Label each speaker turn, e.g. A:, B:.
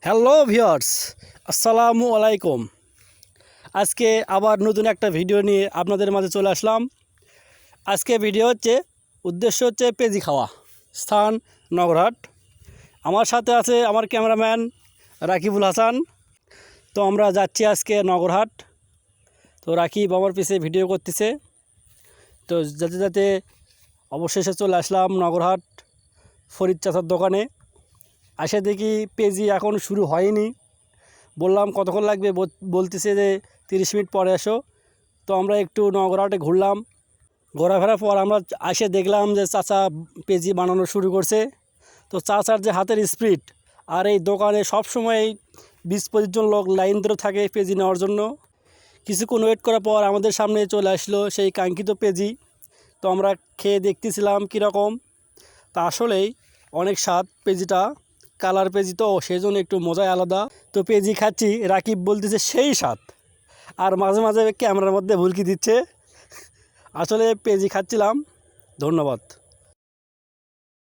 A: Hello viewers, আসসালামু আলাইকুম। আজকে আবার নতুন একটা ভিডিও নিয়ে আপনাদের মাঝে চলে আসলাম। আজকে ভিডিও উদ্দেশ্য হচ্ছে পেঁজি খাওয়া, স্থান নগরহাট। আমার সাথে আছে আমার ক্যামেরাম্যান রাকিবুল হাসান। তো আমরা যাচ্ছি আজকে নগরহাট। তো রাকিব আমার পিছে ভিডিও করতেছে। তো যেতে যেতে অবশেষে চলে আসলাম নগরহাট ফরিদ চাচার দোকানে। আসে দেখি পেঁজি এখন শুরু হয়নি। বললাম কতক্ষণ লাগবে, বলতেছে যে 30 মিনিট পরে এসো। তো আমরা একটু নগরহাটে ঘুরলাম। ঘোরাফেরার পর আমরা এসে দেখলাম যে চাচা পেঁজি বানানো শুরু করছে। তো চাচার যে হাতের স্পিড, আর এই দোকানে সবসময় 20-25 জন লোক লাইন ধরে থাকে পেঁজি নেওয়ার জন্য। কিছুক্ষণ ওয়েট করার পর আমাদের সামনে চলে আসলো সেই কাঙ্ক্ষিত পেঁজি। তো আমরা খেয়ে দেখতেছিলাম কীরকম। তা আসলেই অনেক স্বাদ পেঁজিটা, কালার পেঁজি তো সেই জন্য একটু মজাই আলাদা। তো পেঁজি খাচ্ছি, রাকিব বলতেছে সেই স্বাদ, আর মাঝে মাঝে ক্যামেরার মধ্যে ভুলকি দিচ্ছে। আসলে পেঁজি খাচ্ছিলাম। ধন্যবাদ।